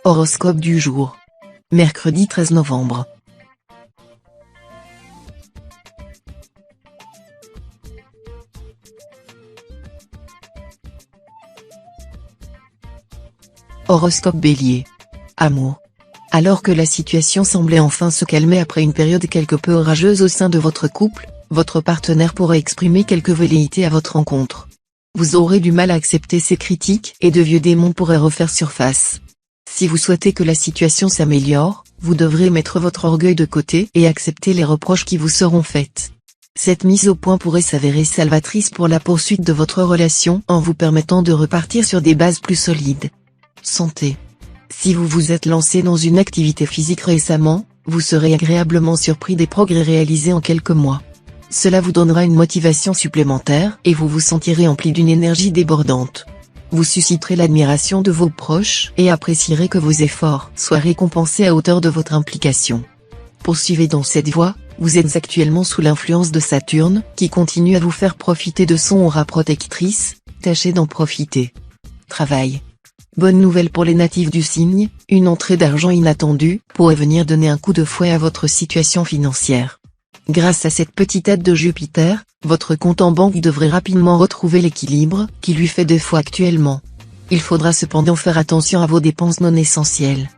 Horoscope du jour. Mercredi 13 novembre. Horoscope Bélier. Amour. Alors que la situation semblait enfin se calmer après une période quelque peu orageuse au sein de votre couple, votre partenaire pourrait exprimer quelques velléités à votre encontre. Vous aurez du mal à accepter ses critiques et de vieux démons pourraient refaire surface. Si vous souhaitez que la situation s'améliore, vous devrez mettre votre orgueil de côté et accepter les reproches qui vous seront faites. Cette mise au point pourrait s'avérer salvatrice pour la poursuite de votre relation en vous permettant de repartir sur des bases plus solides. Santé. Si vous vous êtes lancé dans une activité physique récemment, vous serez agréablement surpris des progrès réalisés en quelques mois. Cela vous donnera une motivation supplémentaire et vous vous sentirez empli d'une énergie débordante. Vous susciterez l'admiration de vos proches et apprécierez que vos efforts soient récompensés à hauteur de votre implication. Poursuivez dans cette voie, vous êtes actuellement sous l'influence de Saturne, qui continue à vous faire profiter de son aura protectrice, tâchez d'en profiter. Travail. Bonne nouvelle pour les natifs du signe, une entrée d'argent inattendue pourrait venir donner un coup de fouet à votre situation financière. Grâce à cette petite aide de Jupiter, votre compte en banque devrait rapidement retrouver l'équilibre qui lui fait défaut actuellement. Il faudra cependant faire attention à vos dépenses non essentielles.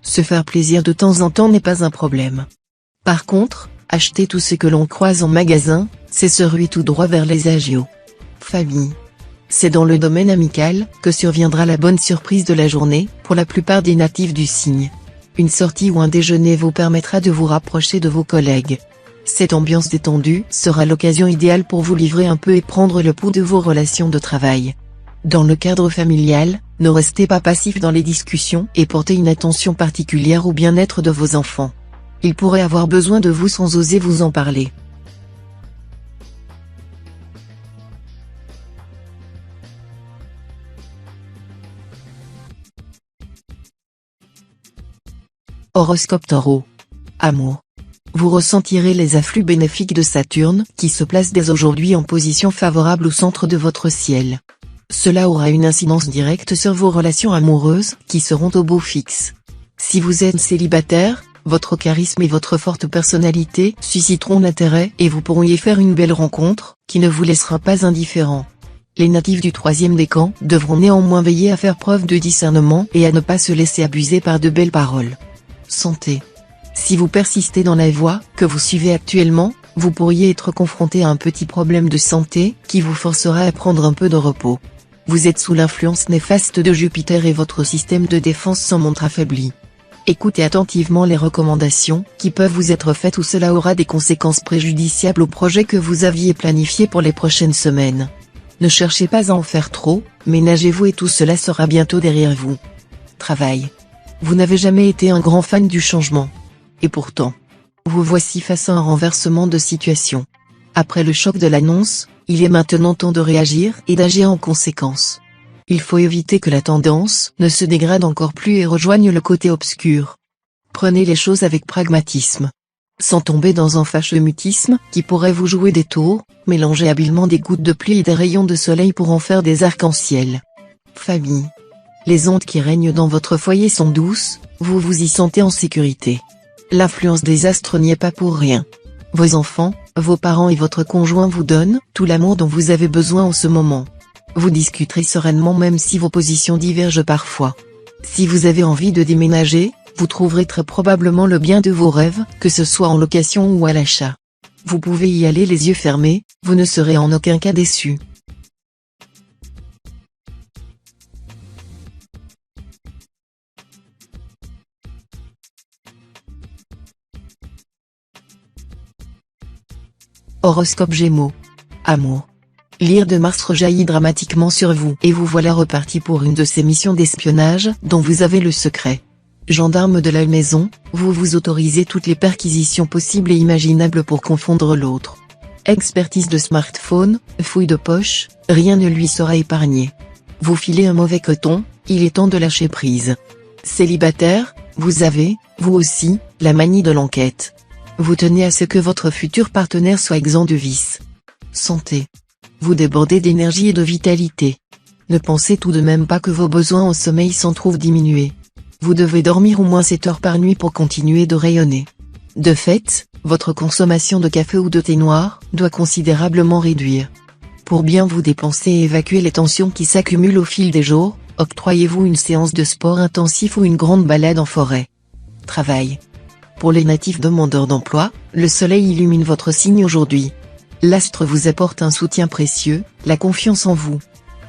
Se faire plaisir de temps en temps n'est pas un problème. Par contre, acheter tout ce que l'on croise en magasin, c'est se ruer tout droit vers les agios. Famille. C'est dans le domaine amical que surviendra la bonne surprise de la journée, pour la plupart des natifs du signe. Une sortie ou un déjeuner vous permettra de vous rapprocher de vos collègues. Cette ambiance détendue sera l'occasion idéale pour vous livrer un peu et prendre le pouls de vos relations de travail. Dans le cadre familial, ne restez pas passif dans les discussions et portez une attention particulière au bien-être de vos enfants. Ils pourraient avoir besoin de vous sans oser vous en parler. Horoscope Taureau. Amour. Vous ressentirez les afflux bénéfiques de Saturne qui se place dès aujourd'hui en position favorable au centre de votre ciel. Cela aura une incidence directe sur vos relations amoureuses qui seront au beau fixe. Si vous êtes célibataire, votre charisme et votre forte personnalité susciteront l'intérêt et vous pourriez faire une belle rencontre qui ne vous laissera pas indifférent. Les natifs du troisième décan devront néanmoins veiller à faire preuve de discernement et à ne pas se laisser abuser par de belles paroles. Santé. Si vous persistez dans la voie que vous suivez actuellement, vous pourriez être confronté à un petit problème de santé qui vous forcera à prendre un peu de repos. Vous êtes sous l'influence néfaste de Jupiter et votre système de défense s'en montre affaibli. Écoutez attentivement les recommandations qui peuvent vous être faites ou cela aura des conséquences préjudiciables au projet que vous aviez planifié pour les prochaines semaines. Ne cherchez pas à en faire trop, ménagez-vous et tout cela sera bientôt derrière vous. Travail. Vous n'avez jamais été un grand fan du changement. Et pourtant, vous voici face à un renversement de situation. Après le choc de l'annonce, il est maintenant temps de réagir et d'agir en conséquence. Il faut éviter que la tendance ne se dégrade encore plus et rejoigne le côté obscur. Prenez les choses avec pragmatisme. Sans tomber dans un fâcheux mutisme qui pourrait vous jouer des tours, mélangez habilement des gouttes de pluie et des rayons de soleil pour en faire des arcs-en-ciel. Famille. Les ondes qui règnent dans votre foyer sont douces, vous vous y sentez en sécurité. L'influence des astres n'y est pas pour rien. Vos enfants, vos parents et votre conjoint vous donnent tout l'amour dont vous avez besoin en ce moment. Vous discuterez sereinement même si vos positions divergent parfois. Si vous avez envie de déménager, vous trouverez très probablement le bien de vos rêves, que ce soit en location ou à l'achat. Vous pouvez y aller les yeux fermés, vous ne serez en aucun cas déçu. Horoscope Gémeaux. Amour. L'ire de Mars rejaillit dramatiquement sur vous et vous voilà reparti pour une de ces missions d'espionnage dont vous avez le secret. Gendarme de la maison, vous vous autorisez toutes les perquisitions possibles et imaginables pour confondre l'autre. Expertise de smartphone, fouille de poche, rien ne lui sera épargné. Vous filez un mauvais coton, il est temps de lâcher prise. Célibataire, vous avez, vous aussi, la manie de l'enquête. Vous tenez à ce que votre futur partenaire soit exempt de vices. Santé. Vous débordez d'énergie et de vitalité. Ne pensez tout de même pas que vos besoins en sommeil s'en trouvent diminués. Vous devez dormir au moins 7 heures par nuit pour continuer de rayonner. De fait, votre consommation de café ou de thé noir doit considérablement réduire. Pour bien vous dépenser et évacuer les tensions qui s'accumulent au fil des jours, octroyez-vous une séance de sport intensif ou une grande balade en forêt. Travail. Pour les natifs demandeurs d'emploi, le soleil illumine votre signe aujourd'hui. L'astre vous apporte un soutien précieux, la confiance en vous.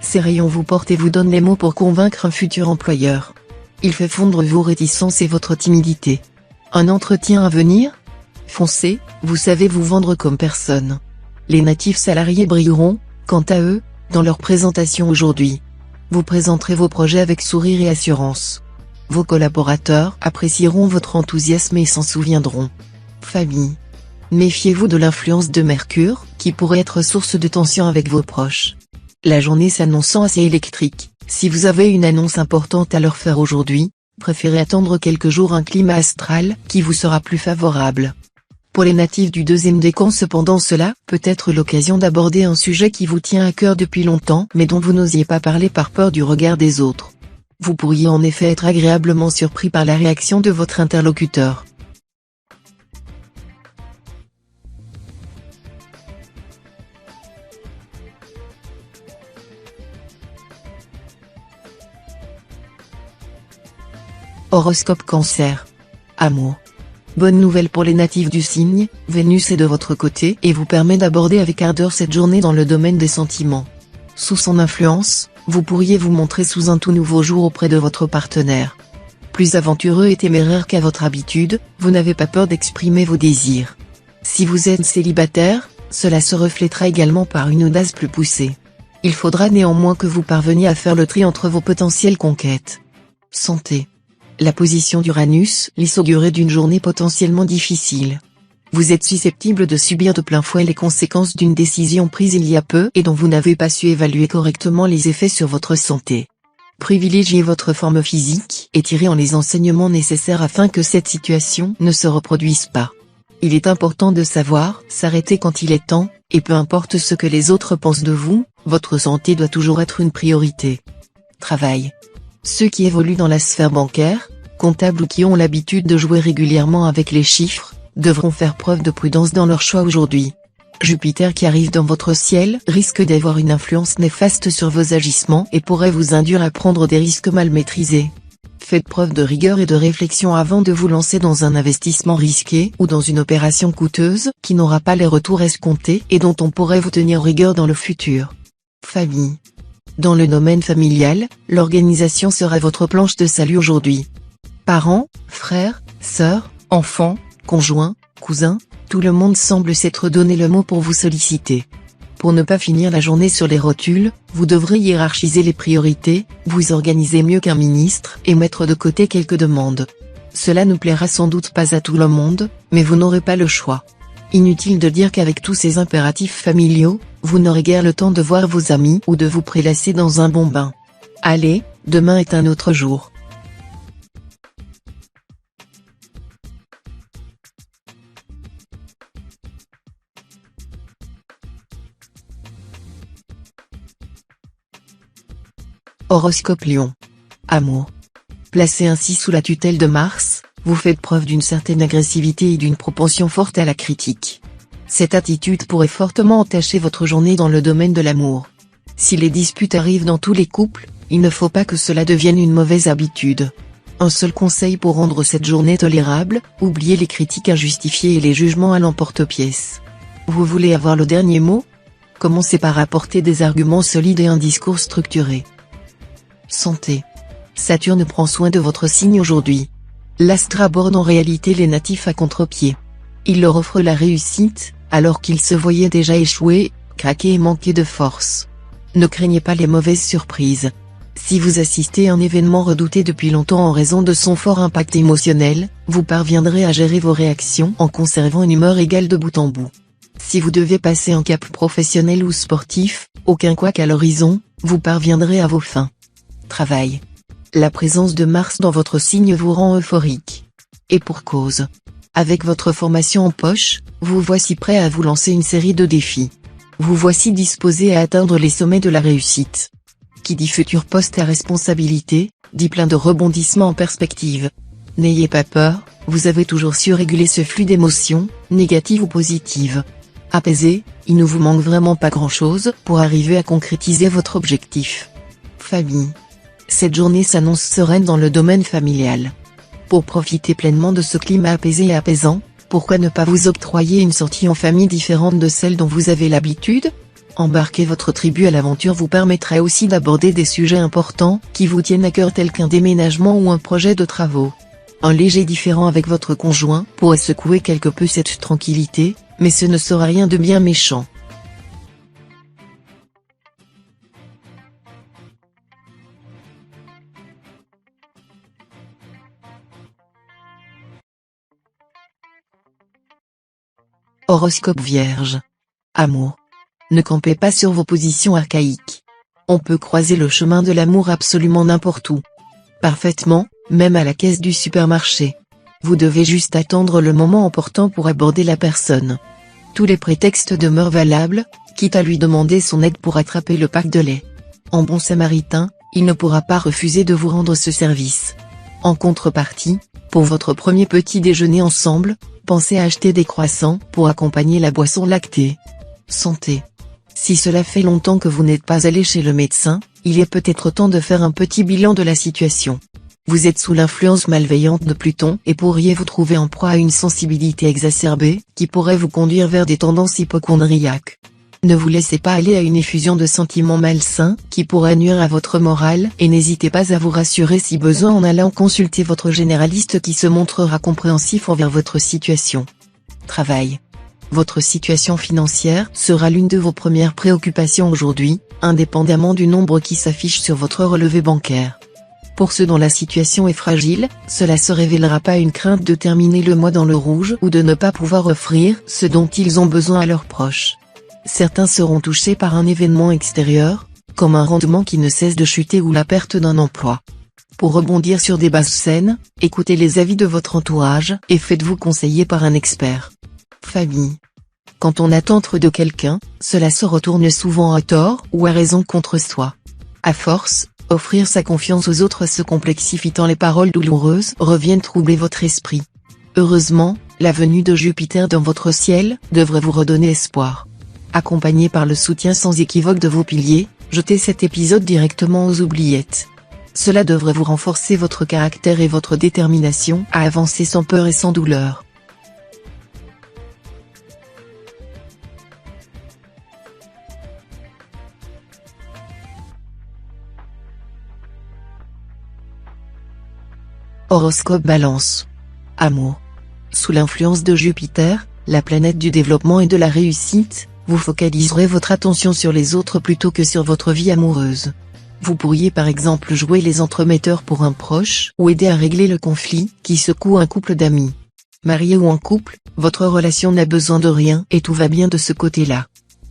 Ces rayons vous portent et vous donnent les mots pour convaincre un futur employeur. Il fait fondre vos réticences et votre timidité. Un entretien à venir? Foncez, vous savez vous vendre comme personne. Les natifs salariés brilleront, quant à eux, dans leur présentation aujourd'hui. Vous présenterez vos projets avec sourire et assurance. Vos collaborateurs apprécieront votre enthousiasme et s'en souviendront. Famille. Méfiez-vous de l'influence de Mercure, qui pourrait être source de tension avec vos proches. La journée s'annonçant assez électrique, si vous avez une annonce importante à leur faire aujourd'hui, préférez attendre quelques jours un climat astral qui vous sera plus favorable. Pour les natifs du deuxième décan cependant cela peut être l'occasion d'aborder un sujet qui vous tient à cœur depuis longtemps mais dont vous n'osiez pas parler par peur du regard des autres. Vous pourriez en effet être agréablement surpris par la réaction de votre interlocuteur. Horoscope Cancer. Amour. Bonne nouvelle pour les natifs du signe, Vénus est de votre côté et vous permet d'aborder avec ardeur cette journée dans le domaine des sentiments. Sous son influence, vous pourriez vous montrer sous un tout nouveau jour auprès de votre partenaire. Plus aventureux et téméraire qu'à votre habitude, vous n'avez pas peur d'exprimer vos désirs. Si vous êtes célibataire, cela se reflétera également par une audace plus poussée. Il faudra néanmoins que vous parveniez à faire le tri entre vos potentielles conquêtes. Santé. La position d'Uranus laisse augurer d'une journée potentiellement difficile. Vous êtes susceptible de subir de plein fouet les conséquences d'une décision prise il y a peu et dont vous n'avez pas su évaluer correctement les effets sur votre santé. Privilégiez votre forme physique et tirez en les enseignements nécessaires afin que cette situation ne se reproduise pas. Il est important de savoir s'arrêter quand il est temps, et peu importe ce que les autres pensent de vous, votre santé doit toujours être une priorité. Travail. Ceux qui évoluent dans la sphère bancaire, comptables ou qui ont l'habitude de jouer régulièrement avec les chiffres, devront faire preuve de prudence dans leurs choix aujourd'hui. Jupiter qui arrive dans votre ciel risque d'avoir une influence néfaste sur vos agissements et pourrait vous induire à prendre des risques mal maîtrisés. Faites preuve de rigueur et de réflexion avant de vous lancer dans un investissement risqué ou dans une opération coûteuse qui n'aura pas les retours escomptés et dont on pourrait vous tenir rigueur dans le futur. Famille. Dans le domaine familial, l'organisation sera votre planche de salut aujourd'hui. Parents, frères, sœurs, enfants, conjoints, cousins, tout le monde semble s'être donné le mot pour vous solliciter. Pour ne pas finir la journée sur les rotules, vous devrez hiérarchiser les priorités, vous organiser mieux qu'un ministre et mettre de côté quelques demandes. Cela ne plaira sans doute pas à tout le monde, mais vous n'aurez pas le choix. Inutile de dire qu'avec tous ces impératifs familiaux, vous n'aurez guère le temps de voir vos amis ou de vous prélasser dans un bon bain. Allez, demain est un autre jour. Horoscope Lion. Amour. Placé ainsi sous la tutelle de Mars, vous faites preuve d'une certaine agressivité et d'une propension forte à la critique. Cette attitude pourrait fortement entacher votre journée dans le domaine de l'amour. Si les disputes arrivent dans tous les couples, il ne faut pas que cela devienne une mauvaise habitude. Un seul conseil pour rendre cette journée tolérable, oubliez les critiques injustifiées et les jugements à l'emporte-pièce. Vous voulez avoir le dernier mot? Commencez par apporter des arguments solides et un discours structuré. Santé. Saturne prend soin de votre signe aujourd'hui. L'astre aborde en réalité les natifs à contre-pied. Il leur offre la réussite, alors qu'ils se voyaient déjà échouer, craquer et manquer de force. Ne craignez pas les mauvaises surprises. Si vous assistez à un événement redouté depuis longtemps en raison de son fort impact émotionnel, vous parviendrez à gérer vos réactions en conservant une humeur égale de bout en bout. Si vous devez passer un cap professionnel ou sportif, aucun couac à l'horizon, vous parviendrez à vos fins. Travail. La présence de Mars dans votre signe vous rend euphorique. Et pour cause. Avec votre formation en poche, vous voici prêt à vous lancer une série de défis. Vous voici disposé à atteindre les sommets de la réussite. qui dit futur poste à responsabilité, dit plein de rebondissements en perspective. N'ayez pas peur, vous avez toujours su réguler ce flux d'émotions, négatives ou positives. Apaisé, il ne vous manque vraiment pas grand-chose pour arriver à concrétiser votre objectif. Famille. Cette journée s'annonce sereine dans le domaine familial. Pour profiter pleinement de ce climat apaisé et apaisant, pourquoi ne pas vous octroyer une sortie en famille différente de celle dont vous avez l'habitude ? Embarquer votre tribu à l'aventure vous permettra aussi d'aborder des sujets importants qui vous tiennent à cœur tels qu'un déménagement ou un projet de travaux. Un léger différend avec votre conjoint pourrait secouer quelque peu cette tranquillité, mais ce ne sera rien de bien méchant. Horoscope Vierge. Amour. Ne campez pas sur vos positions archaïques. On peut croiser le chemin de l'amour absolument n'importe où. Parfaitement, même à la caisse du supermarché. Vous devez juste attendre le moment opportun pour aborder la personne. Tous les prétextes demeurent valables, quitte à lui demander son aide pour attraper le pack de lait. En bon samaritain, il ne pourra pas refuser de vous rendre ce service. En contrepartie, pour votre premier petit déjeuner ensemble, pensez à acheter des croissants pour accompagner la boisson lactée. Santé. Si cela fait longtemps que vous n'êtes pas allé chez le médecin, il est peut-être temps de faire un petit bilan de la situation. Vous êtes sous l'influence malveillante de Pluton et pourriez vous trouver en proie à une sensibilité exacerbée, qui pourrait vous conduire vers des tendances hypocondriaques. Ne vous laissez pas aller à une effusion de sentiments malsains, qui pourrait nuire à votre morale, et n'hésitez pas à vous rassurer si besoin en allant consulter votre généraliste qui se montrera compréhensif envers votre situation. Travail. Votre situation financière sera l'une de vos premières préoccupations aujourd'hui, indépendamment du nombre qui s'affiche sur votre relevé bancaire. Pour ceux dont la situation est fragile, cela se révélera pas une crainte de terminer le mois dans le rouge ou de ne pas pouvoir offrir ce dont ils ont besoin à leurs proches. Certains seront touchés par un événement extérieur, comme un rendement qui ne cesse de chuter ou la perte d'un emploi. Pour rebondir sur des bases saines, écoutez les avis de votre entourage et faites-vous conseiller par un expert. Famille. Quand on attend trop de quelqu'un, cela se retourne souvent à tort ou à raison contre soi. À force, offrir sa confiance aux autres se complexifie tant les paroles douloureuses reviennent troubler votre esprit. Heureusement, la venue de Jupiter dans votre ciel devrait vous redonner espoir. Accompagné par le soutien sans équivoque de vos piliers, jetez cet épisode directement aux oubliettes. Cela devrait vous renforcer votre caractère et votre détermination à avancer sans peur et sans douleur. Horoscope Balance. Amour. Sous l'influence de Jupiter, la planète du développement et de la réussite, vous focaliserez votre attention sur les autres plutôt que sur votre vie amoureuse. Vous pourriez par exemple jouer les entremetteurs pour un proche ou aider à régler le conflit qui secoue un couple d'amis. Marié ou en couple, votre relation n'a besoin de rien et tout va bien de ce côté-là.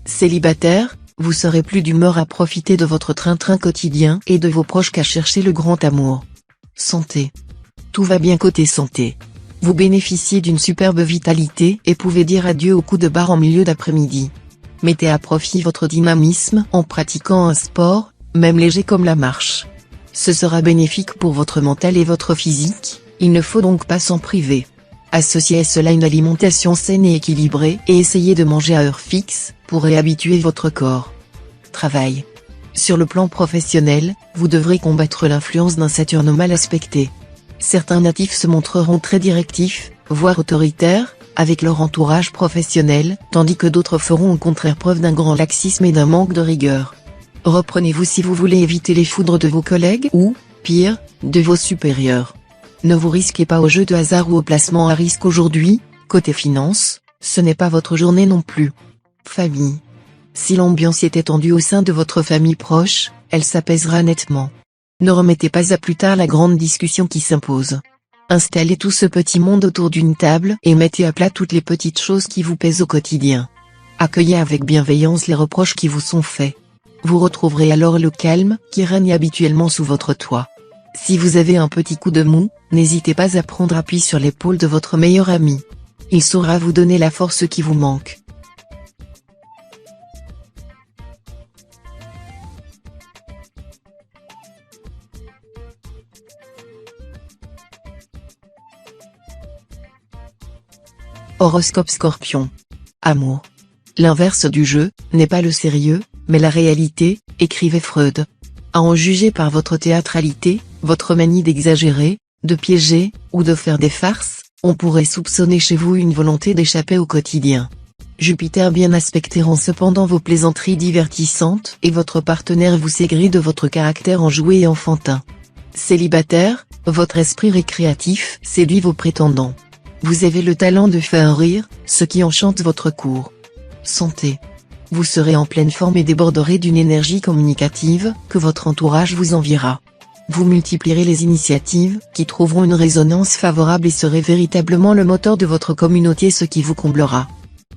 Célibataire, vous serez plus d'humeur à profiter de votre train-train quotidien et de vos proches qu'à chercher le grand amour. Santé. Tout va bien côté santé. Vous bénéficiez d'une superbe vitalité et pouvez dire adieu au coup de barre en milieu d'après-midi. Mettez à profit votre dynamisme en pratiquant un sport, même léger comme la marche. Ce sera bénéfique pour votre mental et votre physique, il ne faut donc pas s'en priver. Associez à cela une alimentation saine et équilibrée et essayez de manger à heure fixe, pour réhabituer votre corps. Travail. Sur le plan professionnel, vous devrez combattre l'influence d'un Saturne mal aspecté. Certains natifs se montreront très directifs, voire autoritaires, avec leur entourage professionnel, tandis que d'autres feront au contraire preuve d'un grand laxisme et d'un manque de rigueur. Reprenez-vous si vous voulez éviter les foudres de vos collègues ou, pire, de vos supérieurs. Ne vous risquez pas au jeu de hasard ou au placement à risque aujourd'hui, côté finance, ce n'est pas votre journée non plus. Famille. Si l'ambiance était tendue au sein de votre famille proche, elle s'apaisera nettement. Ne remettez pas à plus tard la grande discussion qui s'impose. Installez tout ce petit monde autour d'une table et mettez à plat toutes les petites choses qui vous pèsent au quotidien. Accueillez avec bienveillance les reproches qui vous sont faits. Vous retrouverez alors le calme qui règne habituellement sous votre toit. Si vous avez un petit coup de mou, n'hésitez pas à prendre appui sur l'épaule de votre meilleur ami. Il saura vous donner la force qui vous manque. Horoscope Scorpion. Amour. L'inverse du jeu, n'est pas le sérieux, mais la réalité, écrivait Freud. À en juger par votre théâtralité, votre manie d'exagérer, de piéger, ou de faire des farces, on pourrait soupçonner chez vous une volonté d'échapper au quotidien. Jupiter bien aspecté rend cependant vos plaisanteries divertissantes et votre partenaire vous aigrit de votre caractère enjoué et enfantin. Célibataire, votre esprit récréatif séduit vos prétendants. Vous avez le talent de faire rire, ce qui enchante votre cour. Santé. Vous serez en pleine forme et déborderez d'une énergie communicative, que votre entourage vous enviera. Vous multiplierez les initiatives, qui trouveront une résonance favorable et serez véritablement le moteur de votre communauté, ce qui vous comblera.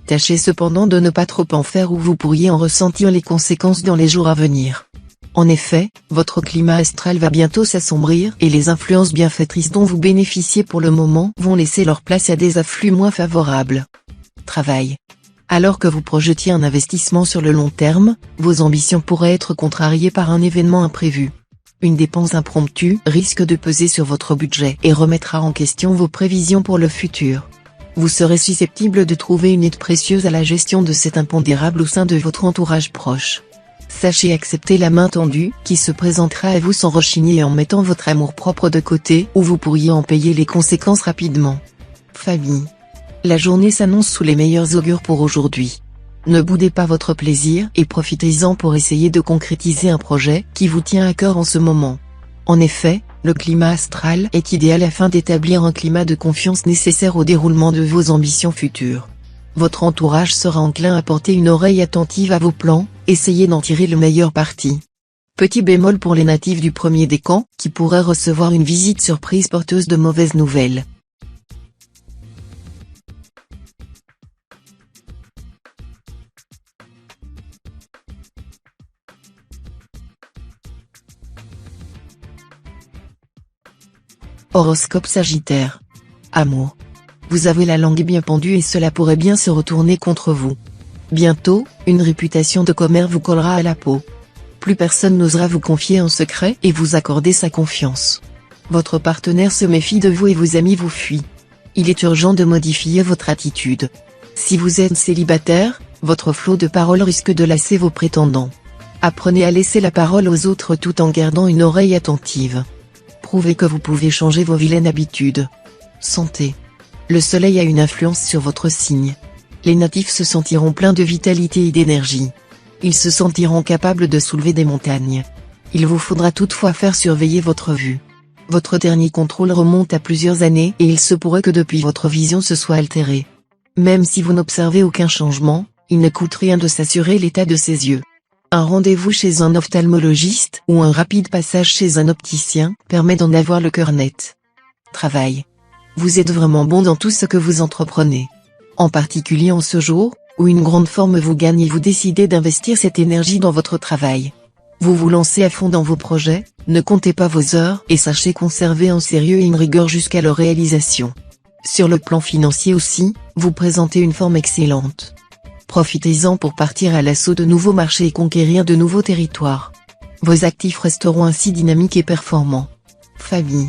Tâchez cependant de ne pas trop en faire ou vous pourriez en ressentir les conséquences dans les jours à venir. En effet, votre climat astral va bientôt s'assombrir et les influences bienfaitrices dont vous bénéficiez pour le moment vont laisser leur place à des afflux moins favorables. Travail. Alors que vous projetiez un investissement sur le long terme, vos ambitions pourraient être contrariées par un événement imprévu. Une dépense impromptue risque de peser sur votre budget et remettra en question vos prévisions pour le futur. Vous serez susceptible de trouver une aide précieuse à la gestion de cet impondérable au sein de votre entourage proche. Sachez accepter la main tendue qui se présentera à vous sans rechigner et en mettant votre amour-propre de côté ou vous pourriez en payer les conséquences rapidement. Famille. La journée s'annonce sous les meilleurs augures pour aujourd'hui. Ne boudez pas votre plaisir et profitez-en pour essayer de concrétiser un projet qui vous tient à cœur en ce moment. En effet, le climat astral est idéal afin d'établir un climat de confiance nécessaire au déroulement de vos ambitions futures. Votre entourage sera enclin à porter une oreille attentive à vos plans, essayez d'en tirer le meilleur parti. Petit bémol pour les natifs du premier décan, qui pourraient recevoir une visite surprise porteuse de mauvaises nouvelles. Horoscope Sagittaire. Amour. Vous avez la langue bien pendue et cela pourrait bien se retourner contre vous. Bientôt, une réputation de commère vous collera à la peau. Plus personne n'osera vous confier un secret et vous accorder sa confiance. Votre partenaire se méfie de vous et vos amis vous fuient. Il est urgent de modifier votre attitude. Si vous êtes célibataire, votre flot de paroles risque de lasser vos prétendants. Apprenez à laisser la parole aux autres tout en gardant une oreille attentive. Prouvez que vous pouvez changer vos vilaines habitudes. Santé. Le soleil a une influence sur votre signe. Les natifs se sentiront pleins de vitalité et d'énergie. Ils se sentiront capables de soulever des montagnes. Il vous faudra toutefois faire surveiller votre vue. Votre dernier contrôle remonte à plusieurs années et il se pourrait que depuis votre vision se soit altérée. Même si vous n'observez aucun changement, il ne coûte rien de s'assurer l'état de ses yeux. Un rendez-vous chez un ophtalmologiste ou un rapide passage chez un opticien permet d'en avoir le cœur net. Travail. Vous êtes vraiment bon dans tout ce que vous entreprenez. En particulier en ce jour, où une grande forme vous gagne et vous décidez d'investir cette énergie dans votre travail. Vous vous lancez à fond dans vos projets, ne comptez pas vos heures et sachez conserver un sérieux et une rigueur jusqu'à leur réalisation. Sur le plan financier aussi, vous présentez une forme excellente. Profitez-en pour partir à l'assaut de nouveaux marchés et conquérir de nouveaux territoires. Vos actifs resteront ainsi dynamiques et performants. Famille.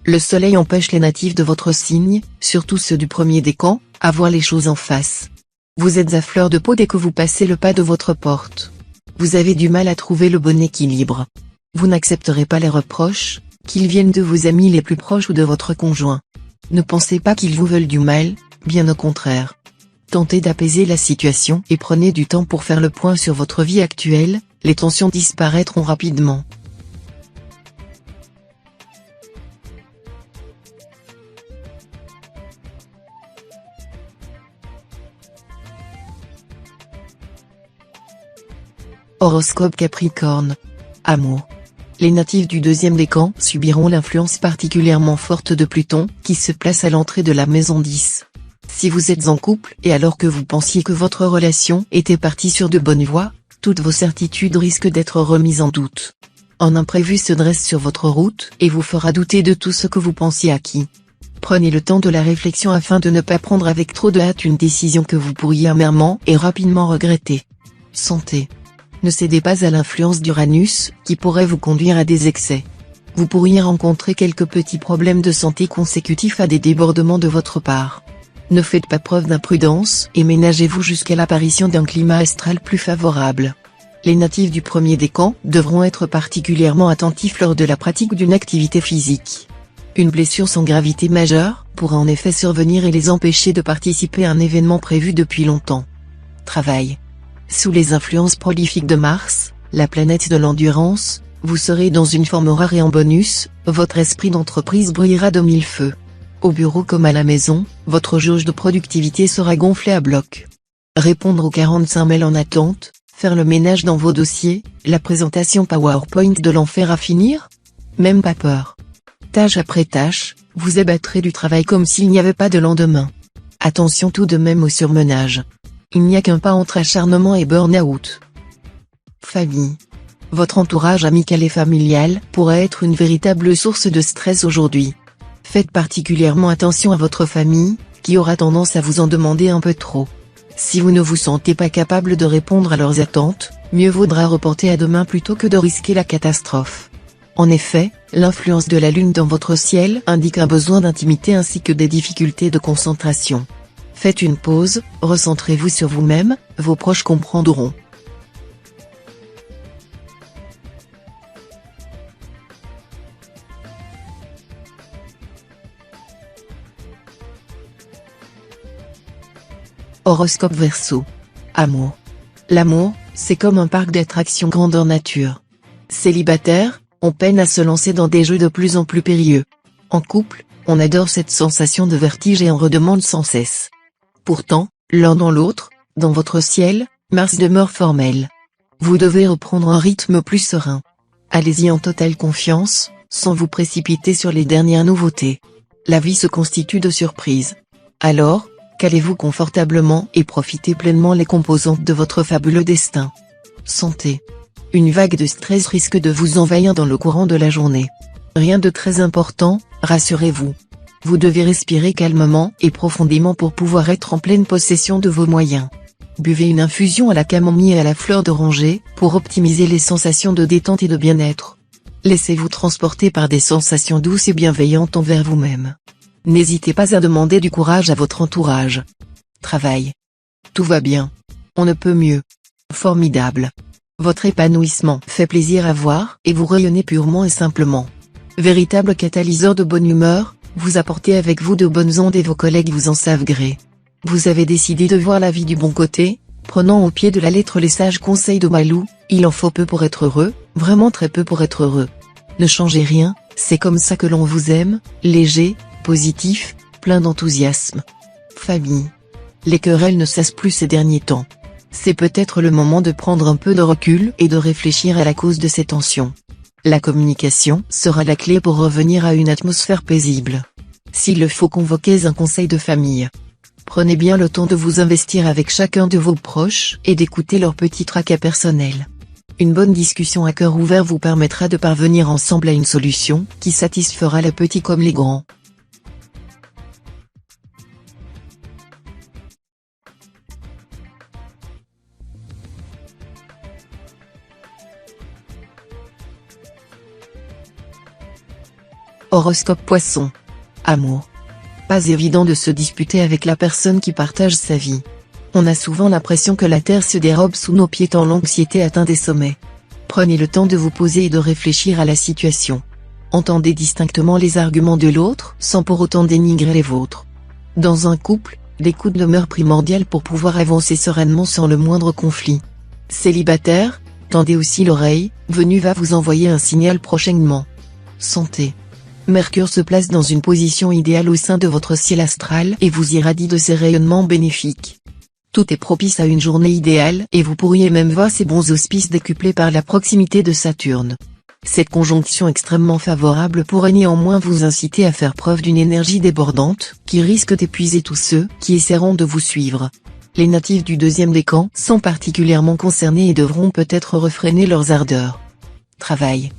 Le soleil empêche les natifs de votre signe, surtout ceux du premier décan, à voir les choses en face. Vous êtes à fleur de peau dès que vous passez le pas de votre porte. Vous avez du mal à trouver le bon équilibre. Vous n'accepterez pas les reproches, qu'ils viennent de vos amis les plus proches ou de votre conjoint. Ne pensez pas qu'ils vous veulent du mal, bien au contraire. Tentez d'apaiser la situation et prenez du temps pour faire le point sur votre vie actuelle, les tensions disparaîtront rapidement. Horoscope Capricorne. Amour. Les natifs du deuxième décan subiront l'influence particulièrement forte de Pluton, qui se place à l'entrée de la maison 10. Si vous êtes en couple et alors que vous pensiez que votre relation était partie sur de bonnes voies, toutes vos certitudes risquent d'être remises en doute. Un imprévu se dresse sur votre route et vous fera douter de tout ce que vous pensiez acquis. Prenez le temps de la réflexion afin de ne pas prendre avec trop de hâte une décision que vous pourriez amèrement et rapidement regretter. Santé. Ne cédez pas à l'influence d'Uranus, qui pourrait vous conduire à des excès. Vous pourriez rencontrer quelques petits problèmes de santé consécutifs à des débordements de votre part. Ne faites pas preuve d'imprudence et ménagez-vous jusqu'à l'apparition d'un climat astral plus favorable. Les natifs du premier décan devront être particulièrement attentifs lors de la pratique d'une activité physique. Une blessure sans gravité majeure pourra en effet survenir et les empêcher de participer à un événement prévu depuis longtemps. Travail. Sous les influences prolifiques de Mars, la planète de l'endurance, vous serez dans une forme rare et en bonus, votre esprit d'entreprise brillera de mille feux. Au bureau comme à la maison, votre jauge de productivité sera gonflée à bloc. Répondre aux 45 mails en attente, faire le ménage dans vos dossiers, la présentation PowerPoint de l'enfer à finir? Même pas peur. Tâche après tâche, vous abattrez du travail comme s'il n'y avait pas de lendemain. Attention tout de même au surmenage. Il n'y a qu'un pas entre acharnement et burn-out. Famille. Votre entourage amical et familial pourrait être une véritable source de stress aujourd'hui. Faites particulièrement attention à votre famille, qui aura tendance à vous en demander un peu trop. Si vous ne vous sentez pas capable de répondre à leurs attentes, mieux vaudra reporter à demain plutôt que de risquer la catastrophe. En effet, l'influence de la Lune dans votre ciel indique un besoin d'intimité ainsi que des difficultés de concentration. Faites une pause, recentrez-vous sur vous-même, vos proches comprendront. Horoscope Verseau. Amour. L'amour, c'est comme un parc d'attractions grandeur nature. Célibataire, on peine à se lancer dans des jeux de plus en plus périlleux. En couple, on adore cette sensation de vertige et en redemande sans cesse. Pourtant, l'un dans l'autre, dans votre ciel, Mars demeure formel. Vous devez reprendre un rythme plus serein. Allez-y en totale confiance, sans vous précipiter sur les dernières nouveautés. La vie se constitue de surprises. Alors, calez-vous confortablement et profitez pleinement les composantes de votre fabuleux destin. Santé. Une vague de stress risque de vous envahir dans le courant de la journée. Rien de très important, rassurez-vous. Vous devez respirer calmement et profondément pour pouvoir être en pleine possession de vos moyens. Buvez une infusion à la camomille et à la fleur d'oranger, pour optimiser les sensations de détente et de bien-être. Laissez-vous transporter par des sensations douces et bienveillantes envers vous-même. N'hésitez pas à demander du courage à votre entourage. Travail. Tout va bien. On ne peut mieux. Formidable. Votre épanouissement fait plaisir à voir et vous rayonnez purement et simplement. Véritable catalyseur de bonne humeur, vous apportez avec vous de bonnes ondes et vos collègues vous en savent gré. Vous avez décidé de voir la vie du bon côté, prenant au pied de la lettre les sages conseils de Malou, il en faut peu pour être heureux, vraiment très peu pour être heureux. Ne changez rien, c'est comme ça que l'on vous aime, léger, positif, plein d'enthousiasme. Famille. Les querelles ne cessent plus ces derniers temps. C'est peut-être le moment de prendre un peu de recul et de réfléchir à la cause de ces tensions. La communication sera la clé pour revenir à une atmosphère paisible. S'il le faut, convoquez un conseil de famille. Prenez bien le temps de vous investir avec chacun de vos proches et d'écouter leurs petits tracas personnels. Une bonne discussion à cœur ouvert vous permettra de parvenir ensemble à une solution qui satisfera les petits comme les grands. Horoscope Poisson. Amour. Pas évident de se disputer avec la personne qui partage sa vie. On a souvent l'impression que la terre se dérobe sous nos pieds tant l'anxiété atteint des sommets. Prenez le temps de vous poser et de réfléchir à la situation. Entendez distinctement les arguments de l'autre sans pour autant dénigrer les vôtres. Dans un couple, l'écoute demeure primordiale pour pouvoir avancer sereinement sans le moindre conflit. Célibataire, tendez aussi l'oreille, Vénus va vous envoyer un signal prochainement. Santé. Mercure se place dans une position idéale au sein de votre ciel astral et vous irradie de ses rayonnements bénéfiques. Tout est propice à une journée idéale et vous pourriez même voir ces bons auspices décuplés par la proximité de Saturne. Cette conjonction extrêmement favorable pourrait néanmoins vous inciter à faire preuve d'une énergie débordante, qui risque d'épuiser tous ceux qui essaieront de vous suivre. Les natifs du deuxième décan sont particulièrement concernés et devront peut-être refréner leurs ardeurs. Travail.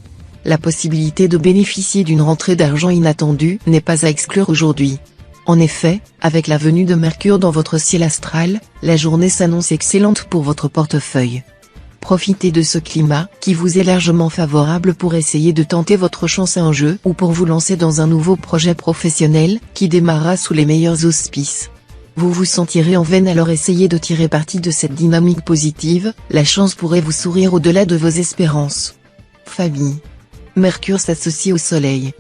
La possibilité de bénéficier d'une rentrée d'argent inattendue n'est pas à exclure aujourd'hui. En effet, avec la venue de Mercure dans votre ciel astral, la journée s'annonce excellente pour votre portefeuille. Profitez de ce climat, qui vous est largement favorable pour essayer de tenter votre chance à un jeu ou pour vous lancer dans un nouveau projet professionnel, qui démarrera sous les meilleurs auspices. Vous vous sentirez en veine, alors essayez de tirer parti de cette dynamique positive, la chance pourrait vous sourire au-delà de vos espérances. Famille. Mercure s'associe au Soleil.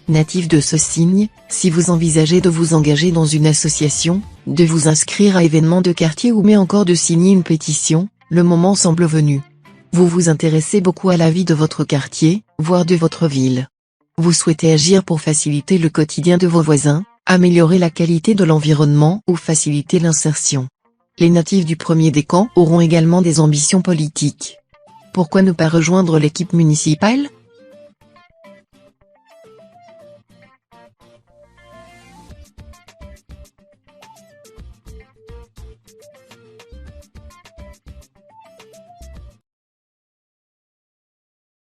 Natif de ce signe, si vous envisagez de vous engager dans une association, de vous inscrire à événements de quartier ou mais encore de signer une pétition, le moment semble venu. Vous vous intéressez beaucoup à la vie de votre quartier, voire de votre ville. Vous souhaitez agir pour faciliter le quotidien de vos voisins, améliorer la qualité de l'environnement ou faciliter l'insertion. Les natifs du premier décan auront également des ambitions politiques. Pourquoi ne pas rejoindre l'équipe municipale ?